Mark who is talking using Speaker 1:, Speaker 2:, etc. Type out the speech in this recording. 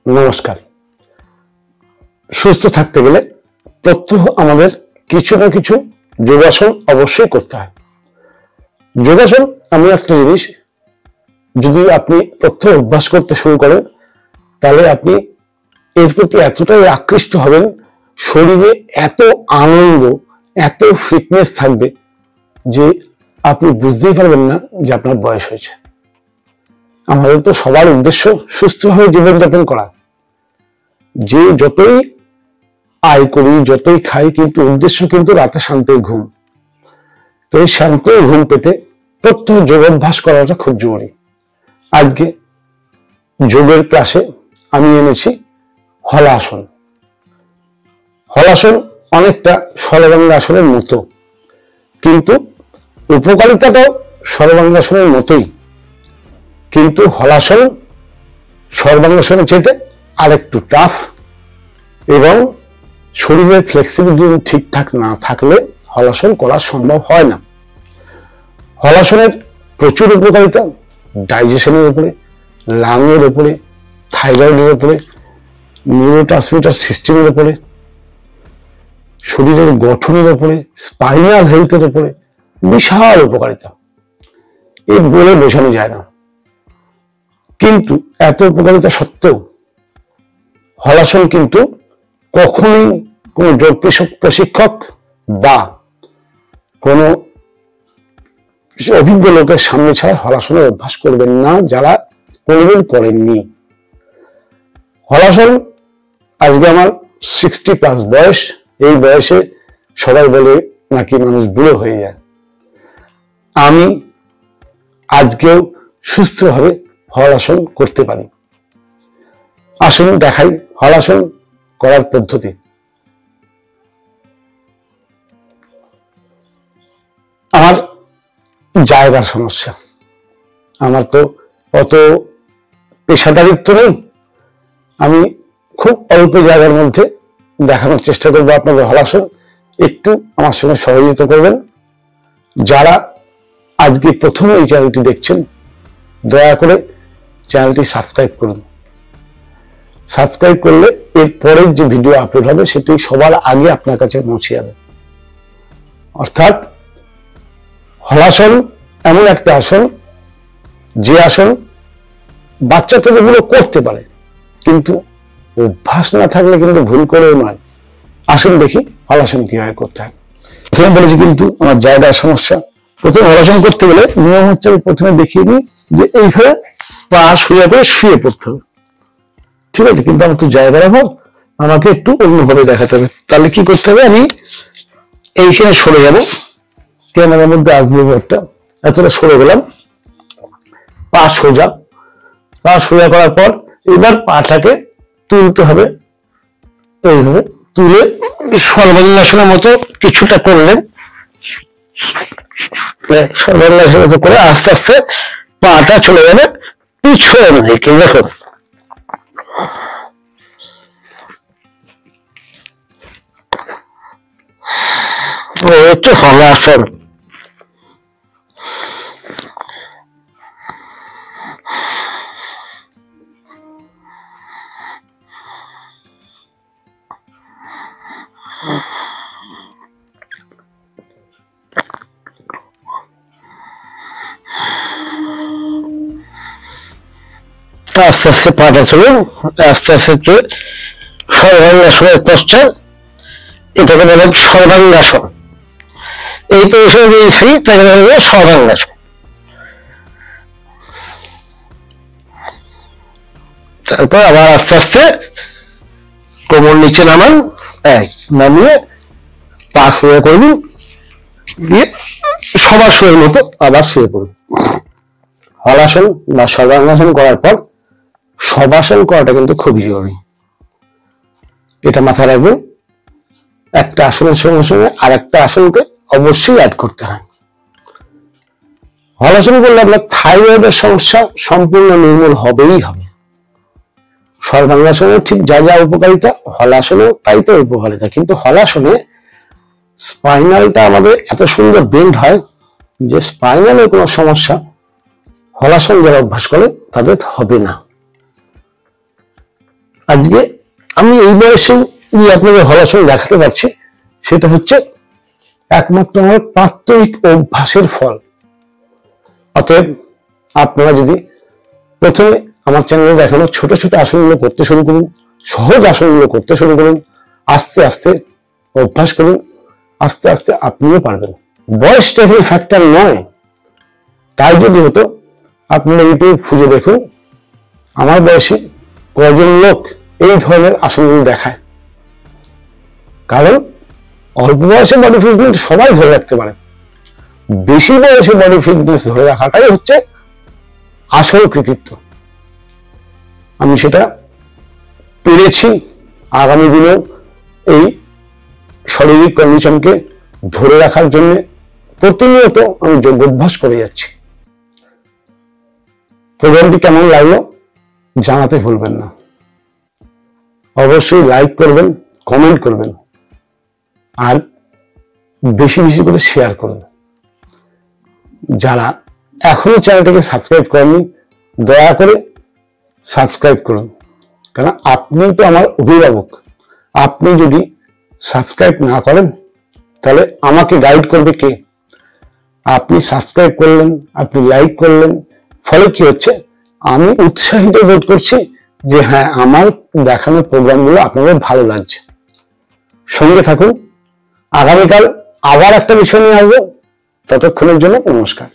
Speaker 1: নমস্কার। সুস্থ থাকতে গেলে প্রত্যহ আমাদের কিছু না কিছু যোগাসন অবশ্যই করতে হয়। যোগাসন এমন একটা জিনিস, যদি আপনি প্রত্যহ অভ্যাস করতে শুরু করেন তাহলে আপনি এর প্রতি এতটাই আকৃষ্ট হবেন, শরীরে এত আনন্দ, এত ফিটনেস থাকবে যে আপনি বুঝতেই পারবেন না যে আপনার বয়স হয়েছে। আমাদের তো সবার উদ্দেশ্য সুস্থভাবে জীবনযাপন করা। যে যতই আয় করি, যতই খাই, কিন্তু উদ্দেশ্য কিন্তু রাতে শান্তির ঘুম। তো এই শান্তির ঘুম পেতে প্রত্যহ যোগাভ্যাস করাটা খুব জরুরি। আজকে যোগের ক্লাসে আমি এনেছি হলাসন। হলাসন অনেকটা সর্বাঙ্গাসনের মতো, কিন্তু উপকারিতাটাও সর্বাঙ্গাসনের মতোই, কিন্তু হলাসন সর্বাঙ্গাসনের চেয়ে আরেকটু টাফ, এবং শরীরের ফ্লেক্সিবিলিটি ঠিকঠাক না থাকলে হলাসন করা সম্ভব হয় না। হলাসনের প্রচুর উপকারিতা ডাইজেশনের উপরে, লাংয়ের উপরে, থাইরয়েডের উপরে, নিউরোট্রান্সমিটার সিস্টেমের উপরে, শরীরের গঠনের উপরে, স্পাইনাল হেলথের উপরে বিশাল উপকারিতা। এই বলে বোঝানো যায় না। কিন্তু এত উপকারিতা সত্ত্বেও হলাসন কিন্তু কখনোই কোন যোগ প্রশিক্ষক বা কোন অভিজ্ঞ লোকের সামনে ছাড়া হলাসনের অভ্যাস করবেন না, যারা কোনদিন করেননি। হলাসন আজকে আমার 60+ বয়স। এই বয়সে সবাই বলে নাকি মানুষ বুড়ো হয়ে যায়। আমি আজকেও সুস্থভাবে হলাসন করতে পারি। আসুন দেখাই হলাসন করার পদ্ধতি। আমার জায়গার সমস্যা, আমার তো অত পেশাদারিত্ব নেই। আমি খুব অল্প জায়গার মধ্যে দেখানোর চেষ্টা করবো আপনাদের হলাসন। একটু আমার সঙ্গে সহযোগিতা করবেন। যারা আজকে প্রথম এই চ্যানেলটি দেখছেন, দয়া করে চ্যানেলটি সাবস্ক্রাইব করুন। সাবস্ক্রাইব করলে এর পরের যে ভিডিও আপলোড হবে সেটি সবার আগে আপনার কাছে পৌঁছে যাবে। অর্থাৎ হলাসন এমন একটা আসন, যে আসন বাচ্চা ছেলেগুলো করতে পারে, কিন্তু অভ্যাস না থাকলে কিন্তু ভুল করেও নয়। আসুন দেখি হলাসন কিভাবে করতে হয়। প্রথমে বলেছি কিন্তু আমার জায়গার সমস্যা। প্রথমে হলাসন করতে গেলে নিয়ম হচ্ছে, আমি প্রথমে দেখিয়ে দিই যে এইভাবে পা শুয়ে করে শুয়ে পড়তে হবে, ঠিক আছে? কিন্তু আমার তো জায়গার অভাব, আমাকে একটু অন্যভাবে দেখাতে হবে। তাহলে কি করতে হবে, আমি এইখানে সরে যাব, ক্যামেরার মধ্যে আসবে একটা, এতটা সরে গেলাম, পা সোজা। পা সোজা করার পর এবার পাটাকে তুলতে হবে, এইভাবে তুলে সর্বাঙ্গাসনের মতো কিছুটা করলেন। সর্বাঙ্গাসনের মতো করে আস্তে আস্তে পাটা চলে যাবে পিছন দিকে। দেখো, হচ্ছে হলাসন। আস্তে আস্তে পাটা চলুন, আস্তে আস্তে সর্বাঙ্গাসনের পশ্চাৎ, এটাকে বলে সর্বাঙ্গাসন। এই পজিশনে দিয়েছি, তাকে বলবো সর্বাঙ্গাসন। তারপর আবার আস্তে আস্তে কোমর নিচে নামান, নামিয়ে পা শুয়ে করবেন, দিয়ে সবার শুয়ের মতো আবার শুয়ে পড়ুন। হলাসন বা সর্বাঙ্গাসন করার পর শবাসন করাটা কিন্তু খুবই জরুরি, এটা মাথায় রাখবেন। একটা আসনের সঙ্গে সঙ্গে আর একটা আসনকে অবশ্যই অ্যাড করতে হয়। হলাসন করলে আপনার থাইরয়েডের সমস্যা সম্পূর্ণ নির্মূল হবেই হবে। সর্বাঙ্গাসনে ঠিক যা যা উপকারিতা, হলাসনেও তাই তো উপকারিতা। কিন্তু হলাসনে স্পাইনালটা আমাদের এত সুন্দর বেন্ড হয় যে স্পাইনালের কোনো সমস্যা হলাসন যারা অভ্যাস করে তাদের হবে না। আজকে আমি এই বয়সে আপনাদের হলাসন দেখাতে পারছি, সেটা হচ্ছে একমাত্র আমার প্রাত্যহিক অভ্যাসের ফল। অতএব আপনারা যদি প্রথমে আমার চ্যানেলে দেখানো ছোট ছোট আসনগুলো করতে শুরু করুন, সহজ আসনগুলো করতে শুরু করুন, আস্তে আস্তে অভ্যাস করুন, আস্তে আস্তে আপনিও পারবেন। বয়সটা এখানে ফ্যাক্টর নয়। তাই যদি হতো আপনারা ইউটিউব খুঁজে দেখুন আমার বয়সী কজন লোক এই ধরনের আসনগুলো দেখায়। কারণ অল্প বয়সে বডি ফিটনেস সবাই ধরে রাখতে পারে, বেশি বয়সে বডি ফিটনেস ধরে রাখাটাই হচ্ছে আসল কৃতিত্ব। আমি সেটা পেরেছি। আগামী দিনেও এই শারীরিক কন্ডিশনকে ধরে রাখার জন্য প্রতিনিয়ত আমি যোগাভ্যাস করে যাচ্ছি। প্রোগ্রামটি কেমন লাগলো জানাতে ভুলবেন না। অবশ্যই লাইক করবেন, কমেন্ট করবেন, আর বেশি বেশি করে শেয়ার করুন। যারা এখনো চ্যানেলটিকে সাবস্ক্রাইব করেননি দয়া করে সাবস্ক্রাইব করুন, কারণ আপনি তো আমার অভিভাবক। আপনি যদি সাবস্ক্রাইব না করেন তাহলে আমাকে গাইড করবে কে? আপনি সাবস্ক্রাইব করলেন, আপনি লাইক করলেন, ফলে কি হচ্ছে, আমি উৎসাহিত বোধ করছি যে হ্যাঁ আমার দেখানো প্রোগ্রামগুলো আপনাদের ভালো লাগছে। সঙ্গে থাকুন, আগামীকাল আবার একটা বিষয় নিয়ে আসবো। ততক্ষণের জন্য নমস্কার।